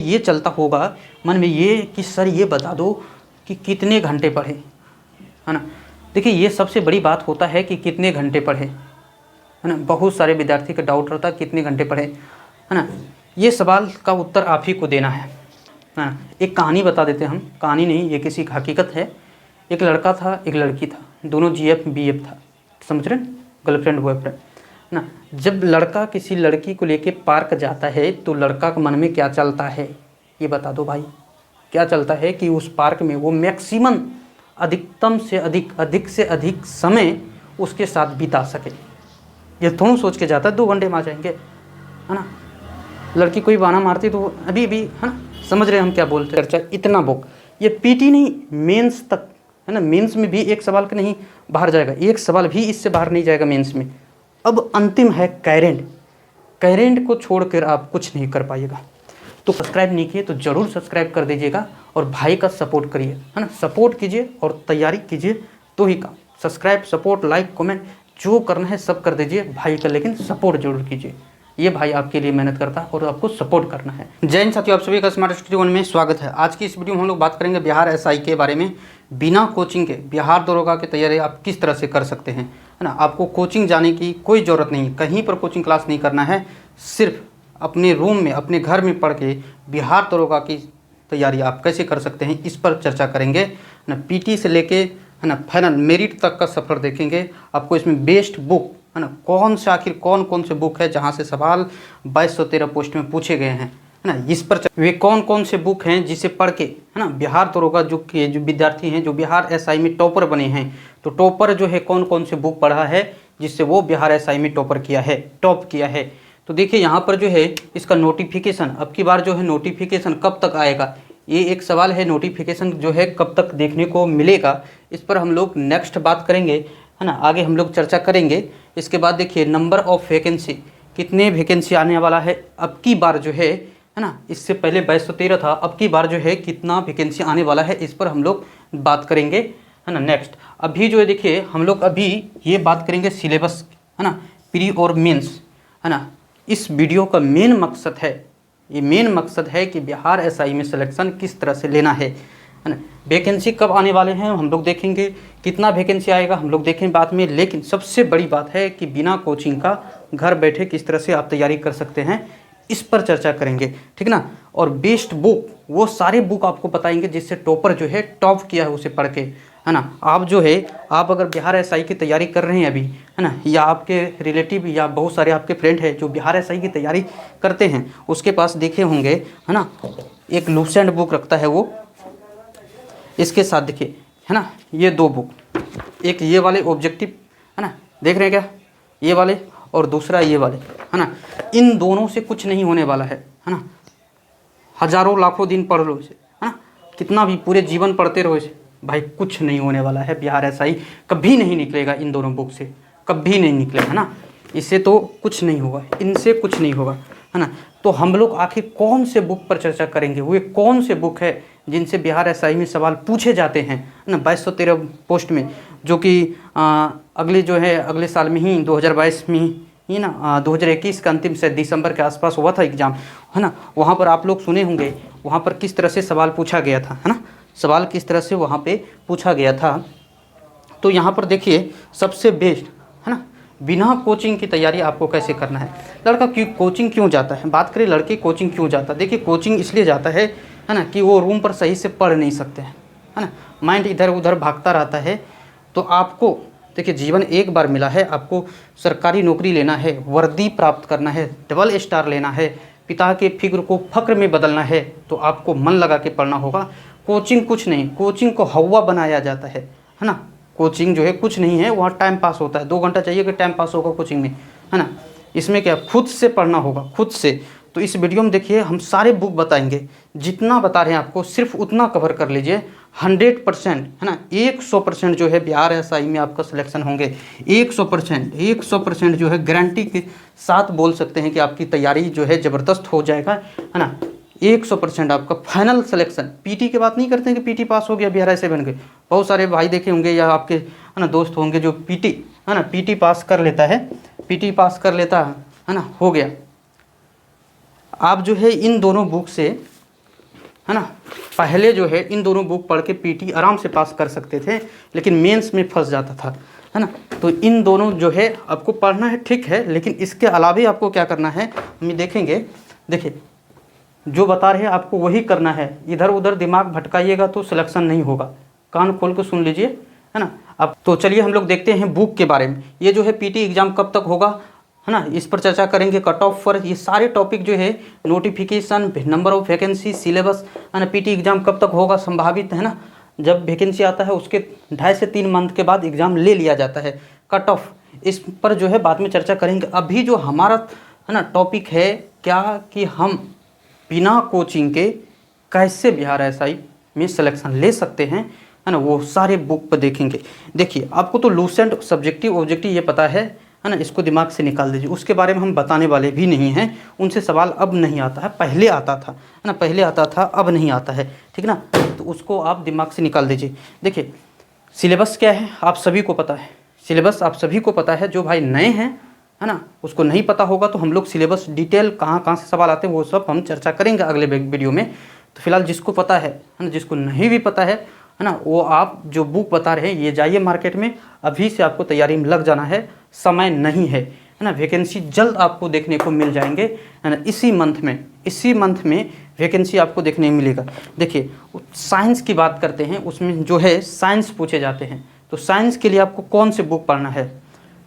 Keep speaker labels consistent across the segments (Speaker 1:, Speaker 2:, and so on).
Speaker 1: ये चलता होगा मन में ये कि सर ये बता दो कि कितने घंटे पढ़े, है ना। देखिए ये सबसे बड़ी बात होता है कि कितने घंटे पढ़े, है ना। बहुत सारे विद्यार्थी का डाउट रहता है कितने घंटे पढ़े, है ना। ये सवाल का उत्तर आप ही को देना है ना। एक कहानी बता देते हैं हम, कहानी नहीं ये किसी की हकीकत है। एक लड़का था एक लड़की था, दोनों GF BF था, समझ रहे हैं, गर्लफ्रेंड बॉयफ्रेंड ना। जब लड़का किसी लड़की को लेके पार्क जाता है तो लड़का के मन में क्या चलता है ये बता दो भाई। क्या चलता है कि उस पार्क में वो मैक्सिमम अधिकतम से अधिक से अधिक समय उसके साथ बिता सके। ये थोड़ा सोच के जाता है 2 घंटे में आ जाएंगे, है ना। लड़की कोई बहाना मारती तो अभी है ना, समझ रहे हम क्या बोलते हैं। चर्चा इतना बुक ये PT नहीं मेंस तक, है ना। मेंस में भी एक सवाल का नहीं बाहर जाएगा, एक सवाल भी इससे बाहर नहीं जाएगा मेंस में। अब अंतिम है कैरेंट। कैरेंट को छोड़कर आप कुछ नहीं कर पाइएगा। तो सब्सक्राइब नहीं किए तो ज़रूर सब्सक्राइब कर दीजिएगा और भाई का सपोर्ट करिए, है ना। सपोर्ट कीजिए और तैयारी कीजिए तो ही काम। सब्सक्राइब, सपोर्ट, लाइक, कमेंट जो करना है सब कर दीजिए भाई का, लेकिन सपोर्ट जरूर कीजिए। ये भाई आपके लिए मेहनत करता है और आपको सपोर्ट करना है। जय हिंद साथियों, आप सभी का स्मार्ट स्टडी 1 में स्वागत है। आज की इस वीडियो में हम लोग बात करेंगे बिहार SI के बारे में। बिना कोचिंग के बिहार दरोगा की तैयारी आप किस तरह से कर सकते हैं, है ना। आपको कोचिंग जाने की कोई ज़रूरत नहीं है, कहीं पर कोचिंग क्लास नहीं करना है। सिर्फ अपने रूम में अपने घर में पढ़ के बिहार दरोगा की तैयारी आप कैसे कर सकते हैं इस पर चर्चा करेंगे, है ना। PT से लेके, है ना, फाइनल मेरिट तक का सफ़र देखेंगे। आपको इसमें बेस्ट बुक, है ना, कौन से बुक है जहाँ से सवाल 2213 पोस्ट में पूछे गए हैं, है ना। इस पर वे कौन से बुक हैं जिसे पढ़ के, है ना, बिहार दरोगा जो विद्यार्थी हैं जो बिहार SI में टॉपर बने हैं, तो टॉपर जो है कौन से बुक पढ़ा है जिससे वो बिहार SI में टॉप किया है। तो देखिए यहाँ पर जो है इसका नोटिफिकेशन, अब की बार जो है नोटिफिकेशन कब तक आएगा, ये एक सवाल है। नोटिफिकेशन जो है कब तक देखने को मिलेगा, इस पर हम लोग नेक्स्ट बात करेंगे, है ना। आगे हम लोग चर्चा करेंगे। इसके बाद देखिए नंबर ऑफ वैकेंसी, कितने वैकेंसी आने वाला है अब की बार जो है ना। इससे पहले 2213 था, अब की बार जो है कितना वैकेंसी आने वाला है इस पर हम लोग बात करेंगे, है ना। नेक्स्ट अभी जो है देखिए हम लोग अभी ये बात करेंगे सिलेबस, है ना, प्री और मेंस, है ना। इस वीडियो का मेन मकसद है कि बिहार SI में सिलेक्शन किस तरह से लेना है ना। वैकेंसी कब आने वाले हैं हम लोग देखेंगे, कितना वैकेंसी आएगा हम लोग देखेंगे बाद में। लेकिन सबसे बड़ी बात है कि बिना कोचिंग का घर बैठे किस तरह से आप तैयारी कर सकते हैं इस पर चर्चा करेंगे, ठीक ना। और बेस्ट बुक वो सारे बुक आपको बताएंगे जिससे टॉपर जो है टॉप किया है उसे पढ़ के, है ना। आप जो है आप अगर बिहार SI की तैयारी कर रहे हैं अभी, है ना, या आपके रिलेटिव या बहुत सारे आपके फ्रेंड हैं जो बिहार SI की तैयारी करते हैं, उसके पास देखे होंगे, है ना, एक लुसेंट बुक रखता है वो, इसके साथ देखिए, है ना, ये 2 बुक, एक ये वाले ऑब्जेक्टिव, है ना, देख रहे हैं क्या, ये वाले, और दूसरा ये वाले, है ना। इन दोनों से कुछ नहीं होने वाला है ना। हजारों लाखों दिन पढ़ लो इसे, है ना, कितना भी पूरे जीवन पढ़ते रहो इसे, भाई कुछ नहीं होने वाला है। बिहार SI कभी नहीं निकलेगा इन दोनों बुक से, कभी नहीं निकलेगा, है ना। इससे तो कुछ नहीं होगा, इनसे कुछ नहीं होगा, है ना। तो हम लोग आखिर कौन से बुक पर चर्चा करेंगे, वे कौन से बुक है जिनसे बिहार SI में सवाल पूछे जाते हैं, है ना, 2213 पोस्ट में, जो कि अगले साल में ही 2022 में ही ना, 2021 का अंतिम से दिसंबर के आसपास हुआ था एग्ज़ाम, है ना। वहाँ पर आप लोग सुने होंगे वहाँ पर किस तरह से सवाल पूछा गया था, है ना, सवाल किस तरह से वहाँ पे पूछा गया था। तो यहाँ पर देखिए सबसे बेस्ट, है ना, बिना कोचिंग की तैयारी आपको कैसे करना है। लड़का कोचिंग क्यों जाता है, बात करें लड़के कोचिंग क्यों जाता है। देखिए कोचिंग इसलिए जाता है ना, कि वो रूम पर सही से पढ़ नहीं सकते हैं, है ना, माइंड इधर उधर भागता रहता है। तो आपको देखिए जीवन एक बार मिला है, आपको सरकारी नौकरी लेना है, वर्दी प्राप्त करना है, डबल स्टार लेना है, पिता के फिक्र को फक्र में बदलना है, तो आपको मन लगा के पढ़ना होगा। कोचिंग कुछ नहीं, कोचिंग को हवा बनाया जाता है ना। कोचिंग जो है कुछ नहीं है, वहाँ टाइम पास होता है, 2 घंटा चाहिए कि टाइम पास होगा कोचिंग में, है ना। इसमें क्या खुद से पढ़ना होगा, खुद से। तो इस वीडियो में देखिए हम सारे बुक बताएंगे, जितना बता रहे हैं आपको सिर्फ उतना कवर कर लीजिए। 100%, है ना, 100% जो है बिहार SI में आपका सिलेक्शन होंगे। 100% जो है गारंटी के साथ बोल सकते हैं कि आपकी तैयारी जो है ज़बरदस्त हो जाएगा, है ना। 100% आपका फाइनल सिलेक्शन। PT की बात नहीं करते हैं कि PT पास हो गया बिहार SI बन गए। बहुत सारे भाई देखे होंगे या आपके, है ना, दोस्त होंगे जो PT, है ना, PT पास कर लेता है, है ना, हो गया। आप जो है इन दोनों बुक से है ना। पहले जो है इन दोनों बुक पढ़ के पीटी आराम से पास कर सकते थे, लेकिन मेंस में फंस जाता था, है ना। तो इन दोनों जो है आपको पढ़ना है, ठीक है, लेकिन इसके अलावा आपको क्या करना है हम देखेंगे। देखिए जो बता रहे हैं आपको वही करना है, इधर उधर दिमाग भटकाइएगा तो सिलेक्शन नहीं होगा। कान खोल के सुन लीजिए, है ना। अब तो चलिए हम लोग देखते हैं बुक के बारे में। ये जो है पीटी एग्ज़ाम कब तक होगा, है ना, इस पर चर्चा करेंगे। कट ऑफ पर ये सारे टॉपिक जो है, notification, number of vacancy, syllabus, है ना, पीटी एग्ज़ाम कब तक होगा संभावित, है ना। जब वैकेंसी आता है उसके 2.5 से 3 मंथ के बाद एग्ज़ाम ले लिया जाता है। कट ऑफ इस पर जो है बाद में चर्चा करेंगे। अभी जो हमारा, है ना, टॉपिक है क्या कि हम बिना कोचिंग के कैसे बिहार एसआई में सिलेक्शन ले सकते हैं, है ना, वो सारे बुक पर देखेंगे। देखिए आपको तो लूसेंट, सब्जेक्टिव, ऑब्जेक्टिव ये पता है ना, इसको दिमाग से निकाल दीजिए। उसके बारे में हम बताने वाले भी नहीं हैं, उनसे सवाल अब नहीं आता है, पहले आता था, है ना, पहले आता था, अब नहीं आता है, ठीक ना। तो उसको आप दिमाग से निकाल दीजिए। देखिए सिलेबस क्या है आप सभी को पता है, सिलेबस आप सभी को पता है। जो भाई नए हैं, है ना, उसको नहीं पता होगा तो हम लोग सिलेबस डिटेल कहाँ कहाँ से सवाल आते हैं वो सब हम चर्चा करेंगे अगले वीडियो में। तो फिलहाल जिसको पता है ना, जिसको नहीं भी पता है ना, वो आप जो बुक बता रहे हैं ये जाइए मार्केट में, अभी से आपको तैयारी में लग जाना है, समय नहीं है ना। वैकेंसी जल्द आपको देखने को मिल जाएंगे, है ना, इसी मंथ में वैकेंसी आपको देखने मिलेगा। देखिए साइंस की बात करते हैं, उसमें जो है साइंस पूछे जाते हैं। तो साइंस के लिए आपको कौन से बुक पढ़ना है,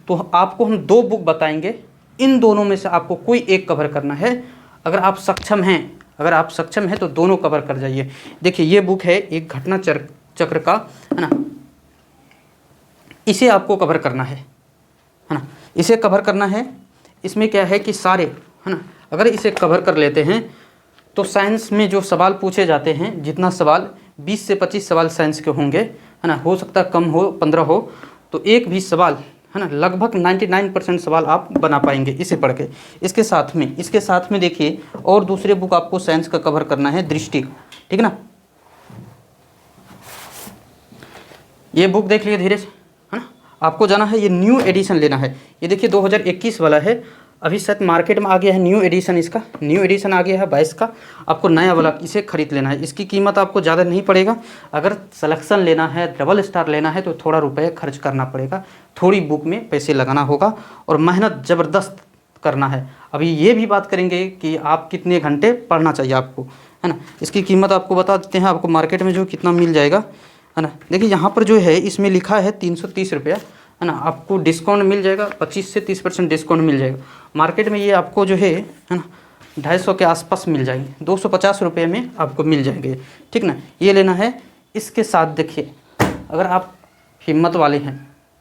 Speaker 1: तो आपको हम 2 बुक बताएंगे, इन दोनों में से आपको कोई एक कवर करना है। अगर आप सक्षम हैं तो दोनों कवर कर जाइए। देखिए ये बुक है एक घटना चक्र का, है ना, इसे आपको कवर करना है ना, इसे कवर करना है। इसमें क्या है कि सारे, है ना, अगर इसे कवर कर लेते हैं तो साइंस में जो सवाल पूछे जाते हैं, जितना सवाल 20 से 25 सवाल साइंस के होंगे, है ना, हो सकता है कम हो, 15 हो, तो एक भी सवाल, है ना, लगभग 99% सवाल आप बना पाएंगे इसे पढ़ के। इसके साथ में देखिए और दूसरे बुक आपको साइंस का कवर करना है, दृष्टि, ठीक है ना। ये बुक देख लिए धीरे से, है ना, आपको जाना है, ये न्यू एडिशन लेना है। ये देखिए 2021 वाला है, अभी शायद मार्केट में आ गया है न्यू एडिशन, इसका न्यू एडिशन आ गया है 22 का। आपको नया वाला इसे खरीद लेना है। इसकी कीमत आपको ज़्यादा नहीं पड़ेगा। अगर सिलेक्शन लेना है, डबल स्टार लेना है तो थोड़ा रुपये खर्च करना पड़ेगा, थोड़ी बुक में पैसे लगाना होगा और मेहनत ज़बरदस्त करना है। अभी ये भी बात करेंगे कि आप कितने घंटे पढ़ना चाहिए आपको, है ना। इसकी कीमत आपको बता देते हैं, आपको मार्केट में जो कितना मिल जाएगा, है ना। देखिए यहाँ पर जो है इसमें लिखा है 330 रुपया, है ना। आपको डिस्काउंट मिल जाएगा, 25 से 30% डिस्काउंट मिल जाएगा। मार्केट में ये आपको जो है ना 250 के आसपास मिल जाएंगे, 250 रुपये में आपको मिल जाएंगे, ठीक ना। ये लेना है। इसके साथ देखिए अगर आप हिम्मत वाले हैं,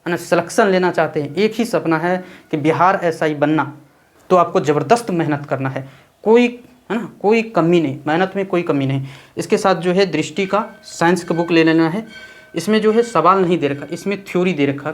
Speaker 1: है ना, सिलेक्शन लेना चाहते हैं, एक ही सपना है कि बिहार एसआई बनना, तो आपको ज़बरदस्त मेहनत करना है। कोई, है ना, कोई कमी नहीं, मेहनत में कोई कमी नहीं। इसके साथ जो है दृष्टि का साइंस का बुक ले लेना है। इसमें जो है सवाल नहीं दे रखा, इसमें थ्योरी दे रखा,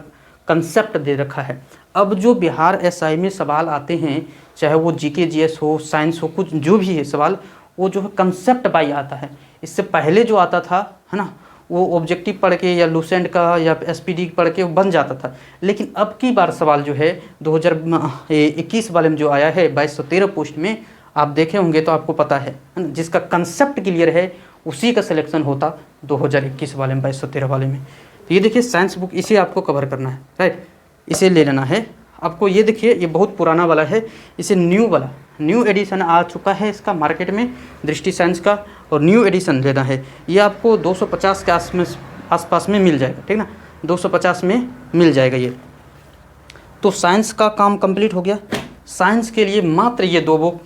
Speaker 1: कंसेप्ट दे रखा है। अब जो बिहार एसआई में सवाल आते हैं, चाहे वो जीके जीएस हो, साइंस हो, कुछ जो भी है सवाल, वो जो है कंसेप्ट बाई आता है। इससे पहले जो आता था, है ना, वो ऑब्जेक्टिव पढ़ के या लूसेंट का या एसपीडी पढ़ के वो बन जाता था। लेकिन अब की बार सवाल जो है 2021 वाले में जो आया है 2213 पोस्ट में, आप देखे होंगे तो आपको पता है ना, जिसका कंसेप्ट क्लियर है उसी का सिलेक्शन होता 2021 वाले में, 2213 वाले में। तो ये देखिए साइंस बुक, इसे आपको कवर करना है, राइट, इसे ले लेना है आपको। ये देखिए ये बहुत पुराना वाला है, इसे न्यू एडिशन आ चुका है इसका मार्केट में, दृष्टि साइंस का, और न्यू एडिशन लेना है। ये आपको 250 के आसपास में मिल जाएगा, ठीक ना, 250 में मिल जाएगा ये। तो साइंस का काम कंप्लीट हो गया। साइंस के लिए मात्र ये 2 बुक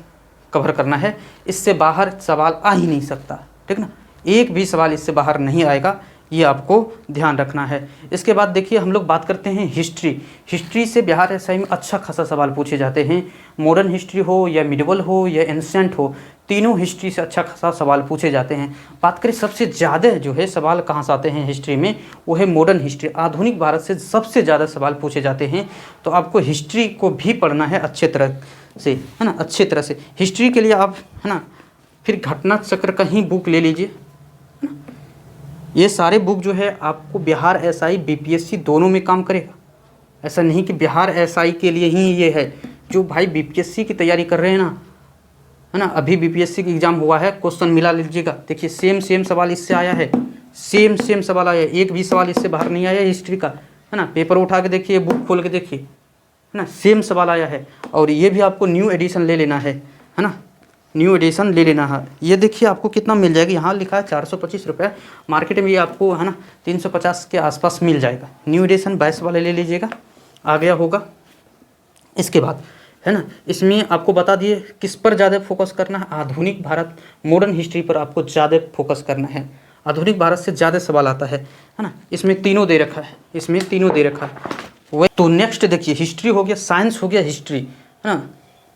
Speaker 1: कवर करना है, इससे बाहर सवाल आ ही नहीं सकता, ठीक ना, एक भी सवाल इससे बाहर नहीं आएगा, ये आपको ध्यान रखना है। इसके बाद देखिए हम लोग बात करते हैं हिस्ट्री से बिहार एसआई में अच्छा खासा सवाल पूछे जाते हैं। मॉडर्न हिस्ट्री हो या मिडिवल हो या एंसेंट हो, तीनों हिस्ट्री से अच्छा खासा सवाल पूछे जाते हैं। बात करें सबसे ज़्यादा जो है सवाल कहाँ से आते हैं हिस्ट्री में, वो है मॉडर्न हिस्ट्री। आधुनिक भारत से सबसे ज़्यादा सवाल पूछे जाते हैं। तो आपको हिस्ट्री को भी पढ़ना है अच्छे तरह से, है ना, अच्छे तरह से। हिस्ट्री के लिए आप, है ना, फिर घटना चक्र का ही बुक ले लीजिए। ये सारे बुक जो है आपको बिहार एसआई बीपीएससी दोनों में काम करेगा। ऐसा नहीं कि बिहार एसआई के लिए ही ये है। जो भाई बीपीएससी की तैयारी कर रहे हैं ना, है ना। अभी बीपीएससी का एग्जाम हुआ है, क्वेश्चन मिला लीजिएगा, देखिए सेम सवाल इससे आया है, सेम सवाल आया है, एक भी सवाल इससे बाहर नहीं आया हिस्ट्री का, है ना। पेपर उठा के देखिए, बुक खोल के देखिए, है ना, सेम सवाल आया है। और ये भी आपको न्यू एडिशन ले लेना है ना, न्यू एडिशन ले लेना है। ये देखिए आपको कितना मिल जाएगा, यहाँ लिखा है 425 रुपये, मार्केट में ये आपको, है ना, 350 के आसपास मिल जाएगा। न्यू एडिशन 22 वाले ले लीजिएगा, आ गया होगा। इसके बाद, है ना, इसमें आपको बता दिए किस पर ज़्यादा फोकस करना है, आधुनिक भारत, मॉडर्न हिस्ट्री पर आपको ज़्यादा फोकस करना है। आधुनिक भारत से ज़्यादा सवाल आता है ना। इसमें तीनों दे रखा है, इसमें तीनों दे रखा है। वह तो नेक्स्ट देखिए, हिस्ट्री हो गया, साइंस हो गया, हिस्ट्री, है ना,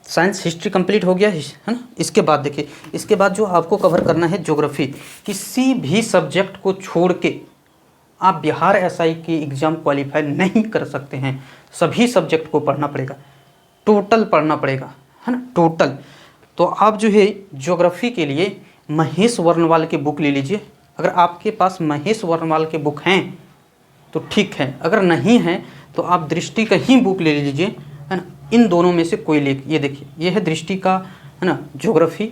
Speaker 1: साइंस हिस्ट्री कंप्लीट हो गया, है ना। इसके बाद देखिए, इसके बाद जो आपको कवर करना है ज्योग्राफी। किसी भी सब्जेक्ट को छोड़ के आप बिहार एसआई के एग्ज़ाम क्वालिफाई नहीं कर सकते हैं। सभी सब्जेक्ट को पढ़ना पड़ेगा, टोटल पढ़ना पड़ेगा, है ना, टोटल। तो आप जो है ज्योग्राफी के लिए महेश वर्णवाल के बुक ले लीजिए। अगर आपके पास महेश वर्णवाल के बुक हैं तो ठीक है, अगर नहीं है तो आप दृष्टि का ही बुक ले लीजिए, है ना। इन दोनों में से कोई ले, ये देखिए, ये है दृष्टि का, है ना, ज्योग्राफी,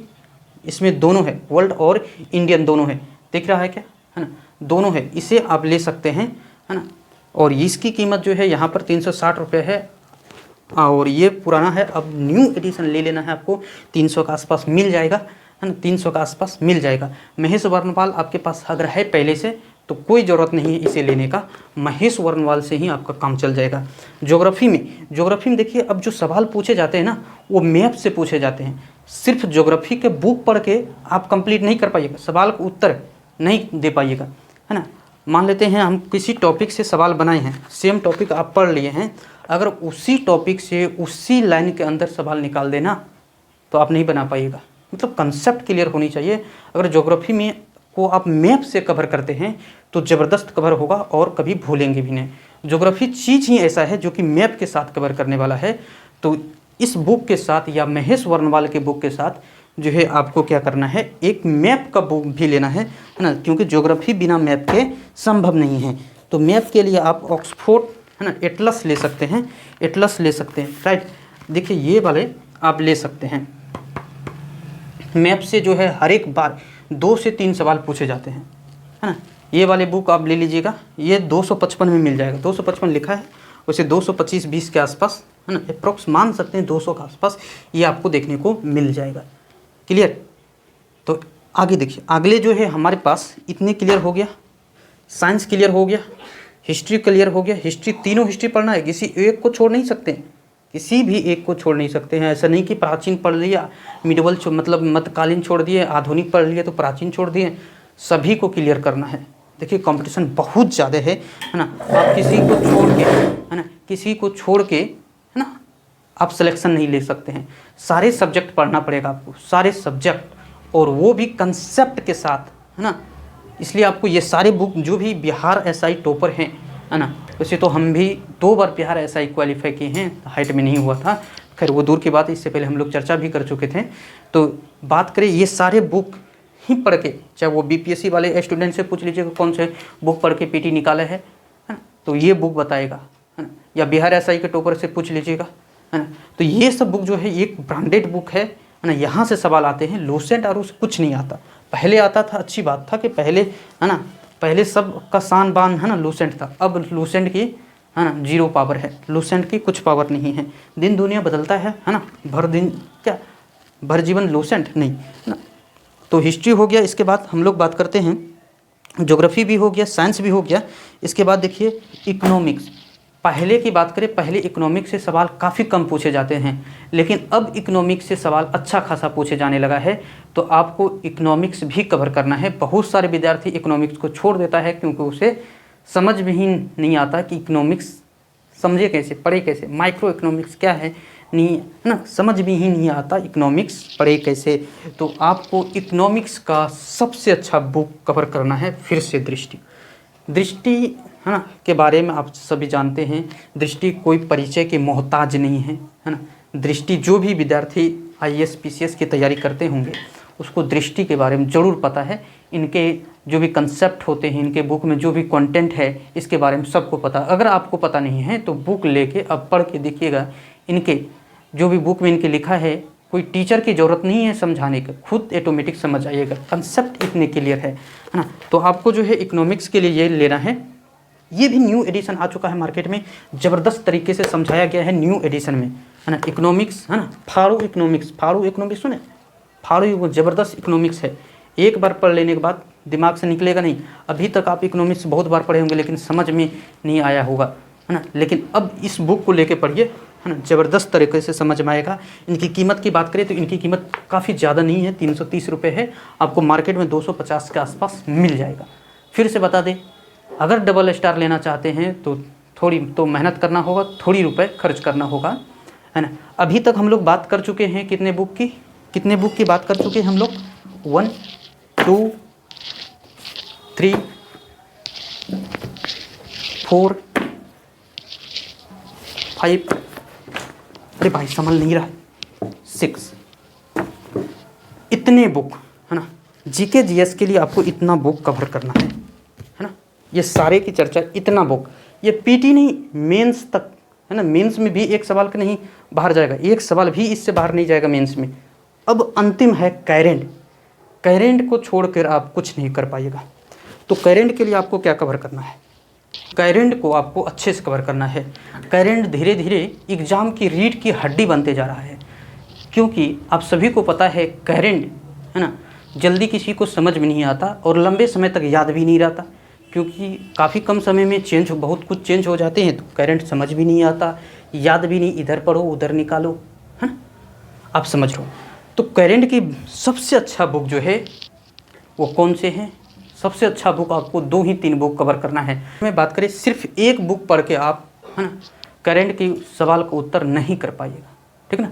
Speaker 1: इसमें दोनों है, वर्ल्ड और इंडियन दोनों है, दिख रहा है क्या, है ना, दोनों है, इसे आप ले सकते हैं, है ना। और इसकी कीमत जो है यहाँ पर 360 रुपये है, और ये पुराना है। अब न्यू एडिशन ले लेना है आपको, 300 के आसपास मिल जाएगा, है ना, 300 के आसपास मिल जाएगा। महेश वर्णवाल आपके पास अगर है पहले से तो कोई ज़रूरत नहीं है इसे लेने का, महेश वर्णवाल से ही आपका काम चल जाएगा। ज्योग्राफी में देखिए, अब जो सवाल पूछे जाते हैं ना, वो मैप से पूछे जाते हैं। सिर्फ ज्योग्राफी के बुक पढ़ के आप कंप्लीट नहीं कर पाइएगा, सवाल का उत्तर नहीं दे पाइएगा, है ना। मान लेते हैं हम किसी टॉपिक से सवाल बनाए हैं, सेम टॉपिक आप पढ़ लिए हैं, अगर उसी टॉपिक से उसी लाइन के अंदर सवाल निकाल देना तो आप नहीं बना पाइएगा। मतलब कंसेप्ट क्लियर होनी चाहिए। अगर ज्योग्राफी में को आप मैप से कवर करते हैं तो ज़बरदस्त कवर होगा और कभी भूलेंगे भी नहीं। ज्योग्राफी चीज़ ही ऐसा है जो कि मैप के साथ कवर करने वाला है। तो इस बुक के साथ या महेश वर्णवाल के बुक के साथ जो है आपको क्या करना है, एक मैप का बुक भी लेना है ना, क्योंकि ज्योग्राफी बिना मैप के संभव नहीं है। तो मैप के लिए आप ऑक्सफोर्ड, है ना, एटलस ले सकते हैं, एटलस ले सकते हैं, राइट। देखिए ये वाले आप ले सकते हैं। मैप से जो है हर एक बार 2 से 3 सवाल पूछे जाते हैं, है ना। ये वाले बुक आप ले लीजिएगा, ये 255 में मिल जाएगा, 255 लिखा है, वैसे 225-20 के आसपास, है ना, अप्रॉक्स मान सकते हैं 200 के आसपास ये आपको देखने को मिल जाएगा। क्लियर। तो आगे देखिए, अगले जो है हमारे पास इतने क्लियर हो गया, साइंस क्लियर हो गया, हिस्ट्री क्लियर हो गया। हिस्ट्री, तीनों हिस्ट्री पढ़ना है, किसी एक को छोड़ नहीं सकते, किसी भी एक को छोड़ नहीं सकते हैं। ऐसा नहीं कि प्राचीन पढ़ लिया, मिडवल मतलब मध्यकालीन छोड़ दिए, आधुनिक पढ़ लिए तो प्राचीन छोड़ दिए, सभी को क्लियर करना है। देखिए कंपटीशन बहुत ज़्यादा है ना। आप किसी को छोड़ के, है ना, किसी को छोड़ के, है ना, आप सिलेक्शन नहीं ले सकते हैं। सारे सब्जेक्ट पढ़ना पड़ेगा आपको, सारे सब्जेक्ट, और वो भी कंसेप्ट के साथ, है ना। इसलिए आपको ये सारे बुक, जो भी बिहार एसआई टॉपर हैं, है ना, वैसे तो हम भी 2 बार बिहार एसआई क्वालिफाई किए हैं, हाइट में नहीं हुआ था, खैर वो दूर की बात, इससे पहले हम लोग चर्चा भी कर चुके थे। तो बात करें, ये सारे बुक ही पढ़ के, चाहे वो बीपीएससी वाले स्टूडेंट से पूछ लीजिएगा कौन से बुक पढ़ के पीटी निकाला है ना, तो ये बुक बताएगा, है ना। या बिहार एसआई के टॉपर से पूछ लीजिएगा, है ना। तो ये सब बुक जो है एक ब्रांडेड बुक है ना। यहाँ से सवाल आते हैं, लूसेंट और उससे कुछ नहीं आता। पहले आता था, अच्छी बात था कि पहले, है ना, पहले सब का शान बान, है ना, लूसेंट था। अब लूसेंट की, है ना, 0 पावर है, लूसेंट की कुछ पावर नहीं है। दिन दुनिया बदलता है ना, भर दिन क्या, भर जीवन लूसेंट नहीं, है ना। तो हिस्ट्री हो गया, इसके बाद हम लोग बात करते हैं, ज्योग्राफी भी हो गया, साइंस भी हो गया। इसके बाद देखिए इकोनॉमिक्स। पहले की बात करें, पहले इकोनॉमिक्स से सवाल काफ़ी कम पूछे जाते हैं, लेकिन अब इकोनॉमिक्स से सवाल अच्छा खासा पूछे जाने लगा है। तो आपको इकोनॉमिक्स भी कवर करना है। बहुत सारे विद्यार्थी इकोनॉमिक्स को छोड़ देता है क्योंकि उसे समझ में ही नहीं आता कि इकोनॉमिक्स समझे कैसे, पढ़े कैसे, माइक्रो इकोनॉमिक्स क्या है, नहीं, है ना, समझ में ही नहीं आता इकोनॉमिक्स पढ़े कैसे। तो आपको इकोनॉमिक्स का सबसे अच्छा बुक कवर करना है फिर से दृष्टि, है ना, के बारे में आप सभी जानते हैं। दृष्टि कोई परिचय के मोहताज नहीं है ना। दृष्टि, जो भी विद्यार्थी आईएएस पीसीएस की तैयारी करते होंगे उसको दृष्टि के बारे में ज़रूर पता है। इनके जो भी कंसेप्ट होते हैं, इनके बुक में जो भी कंटेंट है, इसके बारे में सबको पता। अगर आपको पता नहीं है तो बुक लेके अब पढ़ के देखिएगा, इनके जो भी बुक में इनके लिखा है कोई टीचर की ज़रूरत नहीं है समझाने का, खुद ऑटोमेटिक समझ आइएगा, कंसेप्ट इतने क्लियर है ना। तो आपको जो है इकोनॉमिक्स के लिए ये लेना है। ये भी न्यू एडिशन आ चुका है मार्केट में, ज़बरदस्त तरीके से समझाया गया है न्यू एडिशन में, है ना। इकोनॉमिक्स, है ना, फाड़ो इकोनॉमिक्स सुने, फाड़ो ज़बरदस्त इकोनॉमिक्स है। एक बार पढ़ लेने के बाद दिमाग से निकलेगा नहीं। अभी तक आप इकोनॉमिक्स बहुत बार पढ़े होंगे लेकिन समझ में नहीं आया होगा, है ना। लेकिन अब इस बुक को लेके पढ़िए, है ना, ज़बरदस्त तरीके से समझ में आएगा। इनकी कीमत की बात करें तो इनकी कीमत काफ़ी ज़्यादा नहीं है, 330 रुपये है। आपको मार्केट में 250 के आसपास मिल जाएगा। फिर से बता दें, अगर डबल स्टार लेना चाहते हैं तो थोड़ी तो मेहनत करना होगा, थोड़ी रुपए खर्च करना होगा, है ना। अभी तक हम लोग बात कर चुके हैं कितने बुक की बात कर चुके हैं हम लोग, 1 2 3 4 5, अरे भाई संभल नहीं रहा है, 6, इतने बुक, है ना। जीके जीएस के लिए आपको इतना बुक कवर करना है ना। ये सारे की चर्चा, इतना बुक, ये पीटी नहीं मेंस तक, है ना। मेंस में भी एक सवाल का नहीं बाहर जाएगा, एक सवाल भी इससे बाहर नहीं जाएगा मेंस में। अब अंतिम है करेंट को छोड़कर आप कुछ नहीं कर पाइएगा। तो करेंट के लिए आपको क्या कवर करना है, करेंट को आपको अच्छे से कवर करना है। करेंट धीरे धीरे एग्ज़ाम की रीढ़ की हड्डी बनते जा रहा है, क्योंकि आप सभी को पता है करेंट, है ना, जल्दी किसी को समझ में नहीं आता और लंबे समय तक याद भी नहीं रहता, क्योंकि काफ़ी कम समय में बहुत कुछ चेंज हो जाते हैं। तो करेंट समझ भी नहीं आता, याद भी नहीं, इधर पढ़ो उधर निकालो, है ना, आप समझ लो। तो करेंट की सबसे अच्छा बुक जो है वो कौन से हैं, सबसे अच्छा बुक आपको 2 ही 3 बुक कवर करना है। मैं बात करें सिर्फ एक बुक पढ़ के आप, है ना, करेंट के सवाल का उत्तर नहीं कर पाइएगा, ठीक ना।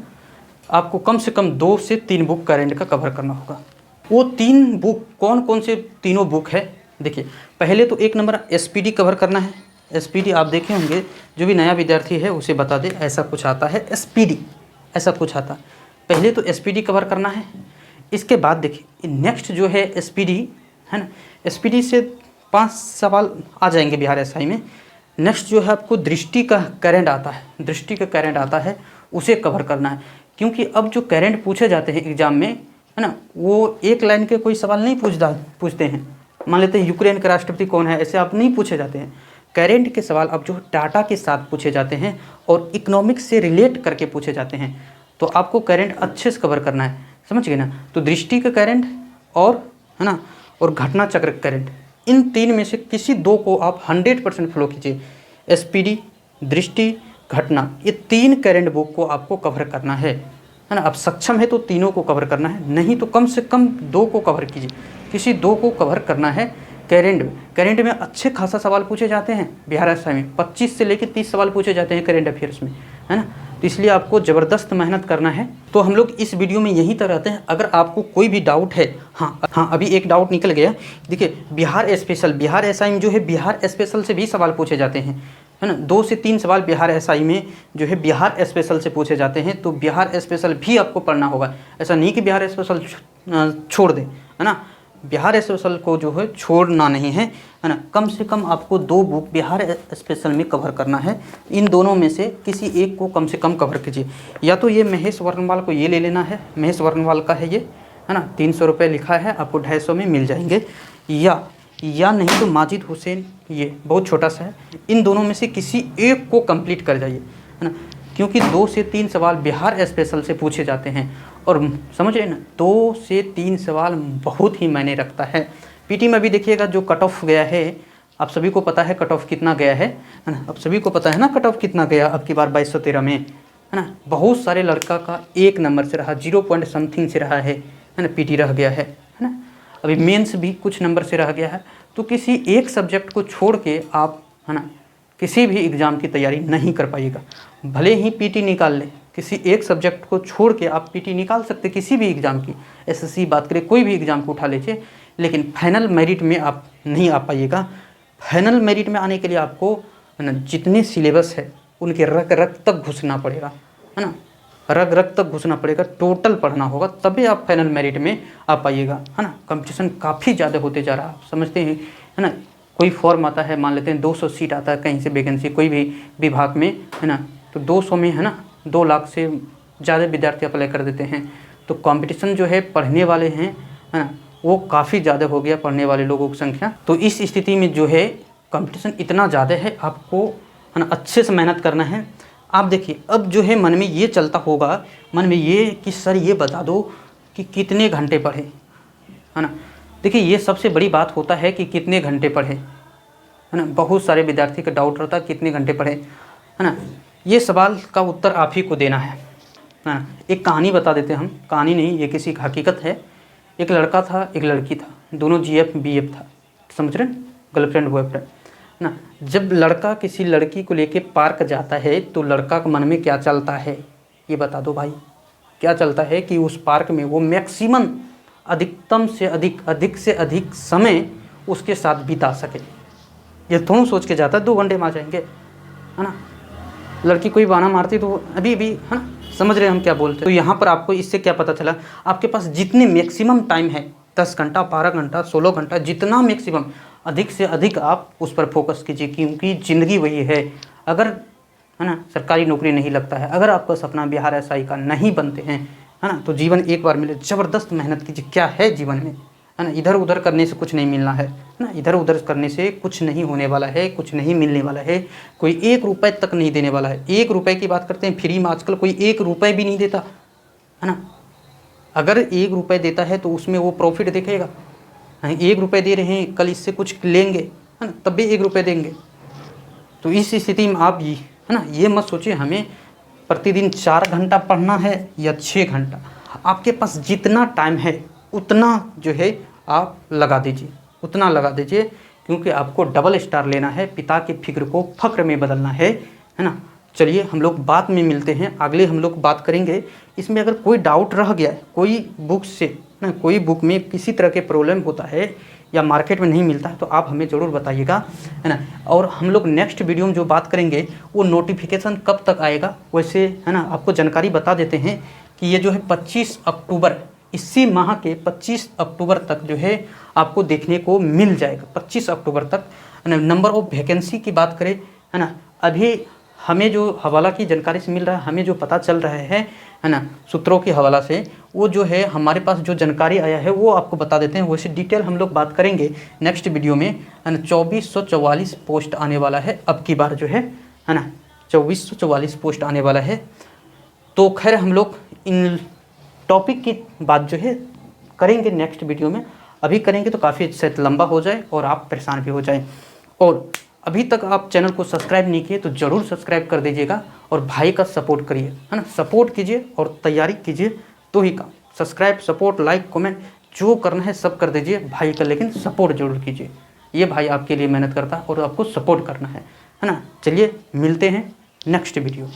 Speaker 1: आपको कम से कम 2 से 3 बुक करेंट का कवर करना होगा। वो 3 बुक कौन से तीनों बुक है, देखिए। पहले तो 1 नंबर एसपीडी कवर करना है। एसपीडी आप देखे होंगे, जो भी नया विद्यार्थी है उसे बता दे, ऐसा कुछ आता है एसपीडी, ऐसा कुछ आता। पहले तो एसपीडी कवर करना है। इसके बाद देखिए नेक्स्ट जो है एसपीडी, है ना, एसपीडी से 5 सवाल आ जाएंगे बिहार एसआई में। नेक्स्ट जो है आपको दृष्टि का करंट आता है, उसे कवर करना है। क्योंकि अब जो करंट पूछे जाते हैं एग्जाम में, है ना, वो एक लाइन के कोई सवाल नहीं पूछते हैं। मान लेते हैं यूक्रेन के राष्ट्रपति कौन है, ऐसे आप नहीं पूछे जाते हैं। करंट के सवाल अब जो डाटा के साथ पूछे जाते हैं और इकोनॉमिक्स से रिलेट करके पूछे जाते हैं। तो आपको करंट अच्छे से कवर करना है, समझ गए ना। तो दृष्टि का करंट और, है ना, और घटना चक्र करंट, इन 3 में से किसी 2 को आप 100% फॉलो कीजिए। एसपीडी, दृष्टि, घटना, ये 3 करंट बुक को आपको कवर करना है ना। आप सक्षम है तो तीनों को कवर करना है, नहीं तो कम से कम 2 को कवर कीजिए, किसी 2 को कवर करना है। करंट में अच्छे खासा सवाल पूछे जाते हैं बिहार एसआई में, 25 से लेकर 30 सवाल पूछे जाते हैं करंट अफेयर्स में, है ना। तो इसलिए आपको ज़बरदस्त मेहनत करना है। तो हम लोग इस वीडियो में यहीं तक रहते हैं। अगर आपको कोई भी डाउट है, हाँ अभी एक डाउट निकल गया। देखिए बिहार एसआई में जो है बिहार स्पेशल से भी सवाल पूछे जाते हैं, है ना। 2 से 3 सवाल बिहार एसआई में जो है बिहार स्पेशल से पूछे जाते हैं। तो बिहार स्पेशल भी आपको पढ़ना होगा, ऐसा नहीं कि बिहार स्पेशल छोड़ दें, है ना। बिहार स्पेशल को जो है छोड़ना नहीं है, है ना। कम से कम आपको 2 बुक बिहार स्पेशल में कवर करना है। इन दोनों में से किसी एक को कम से कम कवर कीजिए। या तो ये महेश वर्णवाल को ये ले लेना है, महेश वर्णवाल का है ये, है ना, 300 रुपये लिखा है, आपको 250 में मिल जाएंगे। या नहीं तो माजिद हुसैन, ये बहुत छोटा सा है। इन दोनों में से किसी एक को कंप्लीट कर जाइए, है ना, क्योंकि 2 से 3 सवाल बिहार स्पेशल से पूछे जाते हैं। और समझ रहे ना, 2 से 3 सवाल बहुत ही मायने रखता है। पीटी में भी देखिएगा जो कट ऑफ गया है, आप सभी को पता है कट ऑफ कितना गया है ना। आप सभी को पता है ना कट ऑफ कितना गया अब की बार 2213 में, है ना। बहुत सारे लड़का का 1 नंबर से रहा, 0 पॉइंट समथिंग से रहा है ना, पीटी रह गया है ना। अभी मेंस भी कुछ नंबर से रह गया है। तो किसी एक सब्जेक्ट को छोड़ के आप, है ना, किसी भी एग्ज़ाम की तैयारी नहीं कर पाइएगा। भले ही पीटी निकाल ले, किसी एक सब्जेक्ट को छोड़ के आप पीटी निकाल सकते किसी भी एग्ज़ाम की। एसएससी बात करें, कोई भी एग्ज़ाम को उठा लीजिए, लेकिन फाइनल मेरिट में आप नहीं आ पाइएगा। फाइनल मेरिट में आने के लिए आपको, है ना, जितने सिलेबस है उनके रग तक घुसना पड़ेगा, है ना, रग तक घुसना पड़ेगा, टोटल पढ़ना होगा, तभी आप फाइनल मेरिट में आ पाइएगा, है ना। कंपटीशन काफ़ी ज़्यादा होते जा रहा है, आप समझते हैं, है ना। कोई फॉर्म आता है, मान लेते हैं 200 सीट आता है कहीं से वैकेंसी कोई भी विभाग में, है ना, तो 200 में, है ना, 2 लाख से ज़्यादा विद्यार्थी अप्लाई कर देते हैं। तो कंपटीशन जो है पढ़ने वाले हैं, है ना, वो काफ़ी ज़्यादा हो गया पढ़ने वाले लोगों की संख्या। तो इस स्थिति में जो है कंपटीशन इतना ज़्यादा है, आपको है ना अच्छे से मेहनत करना है। आप देखिए अब जो है मन में ये चलता होगा, मन में ये कि सर ये बता दो कि कितने घंटे पढ़े, है ना। देखिए ये सबसे बड़ी बात होता है कि कितने घंटे पढ़े, है ना। बहुत सारे विद्यार्थी का डाउट रहता है कितने घंटे पढ़े, है ना। ये सवाल का उत्तर आप ही को देना है ना। एक कहानी बता देते हैं हम, कहानी नहीं ये किसी का हकीकत है। एक लड़का था एक लड़की था, दोनों GF BF था, समझ रहे हैं, गर्लफ्रेंड बॉयफ्रेंड ना। जब लड़का किसी लड़की को लेके पार्क जाता है तो लड़का के मन में क्या चलता है ये बता दो भाई। क्या चलता है कि उस पार्क में वो मैक्सिमम अधिकतम से अधिक समय उसके साथ बिता सके। ये थोड़ा सोच के जाता है 2 घंटे में आ जाएंगे, है ना। लड़की कोई बहाना मारती तो अभी है ना, समझ रहे हैं हम क्या बोलते हैं। तो यहाँ पर आपको इससे क्या पता चला, आपके पास जितने मैक्सिमम टाइम है 10 घंटा 12 घंटा 16 घंटा, जितना मैक्सिमम अधिक से अधिक आप उस पर फोकस कीजिए, क्योंकि ज़िंदगी वही है। अगर है ना सरकारी नौकरी नहीं लगता है, अगर आपका सपना बिहार SI का नहीं बनते हैं, है ना, तो जीवन एक बार मिले, ज़बरदस्त मेहनत कीजिए। क्या है जीवन में, है ना, इधर उधर करने से कुछ नहीं मिलना है ना, इधर उधर करने से कुछ नहीं होने वाला है, कुछ नहीं मिलने वाला है। कोई 1 रुपये तक नहीं देने वाला है। 1 रुपये की बात करते हैं, फ्री में आजकल कोई 1 रुपये भी नहीं देता, है ना। अगर 1 रुपये देता है तो उसमें वो प्रॉफिट देखेगा। 1 रुपये दे रहे हैं, कल इससे कुछ लेंगे, है ना, तब भी 1 रुपये देंगे। तो इस स्थिति में आप ये है ना ये मत सोचिए हमें प्रतिदिन 4 घंटा पढ़ना है या 6 घंटा। आपके पास जितना टाइम है उतना जो है आप लगा दीजिए, उतना लगा दीजिए, क्योंकि आपको डबल स्टार लेना है, पिता के फिक्र को फक्र में बदलना है ना। चलिए हम लोग बाद में मिलते हैं, अगले हम लोग बात करेंगे इसमें। अगर कोई डाउट रह गया है, कोई बुक से ना, कोई बुक में किसी तरह के प्रॉब्लम होता है या मार्केट में नहीं मिलता है, तो आप हमें ज़रूर बताइएगा, है ना। और हम लोग नेक्स्ट वीडियो में जो बात करेंगे वो नोटिफिकेशन कब तक आएगा, वैसे है ना आपको जानकारी बता देते हैं कि ये जो है 25 अक्टूबर, इसी माह के 25 अक्टूबर तक जो है आपको देखने को मिल जाएगा। 25 अक्टूबर तक नंबर ऑफ वैकेंसी की बात करें, है ना, अभी हमें जो हवाला की जानकारी से मिल रहा है, हमें जो पता चल रहा है ना, सूत्रों की हवाला से, वो जो है हमारे पास जो जानकारी आया है वो आपको बता देते हैं। वैसे डिटेल हम लोग बात करेंगे नेक्स्ट वीडियो में, है ना। 2444 पोस्ट आने वाला है अब की बार जो है ना, 2444 पोस्ट आने वाला है। तो खैर हम लोग इन टॉपिक की बात जो है करेंगे नेक्स्ट वीडियो में। अभी करेंगे तो काफ़ी शायद लंबा हो जाए और आप परेशान भी हो जाए। और अभी तक आप चैनल को सब्सक्राइब नहीं किए तो ज़रूर सब्सक्राइब कर दीजिएगा और भाई का सपोर्ट करिए, है ना। सपोर्ट कीजिए और तैयारी कीजिए तो ही काम। सब्सक्राइब, सपोर्ट, लाइक, कमेंट जो करना है सब कर दीजिए भाई का, लेकिन सपोर्ट जरूर कीजिए। ये भाई आपके लिए मेहनत करता है और आपको सपोर्ट करना है ना। चलिए मिलते हैं नेक्स्ट वीडियो।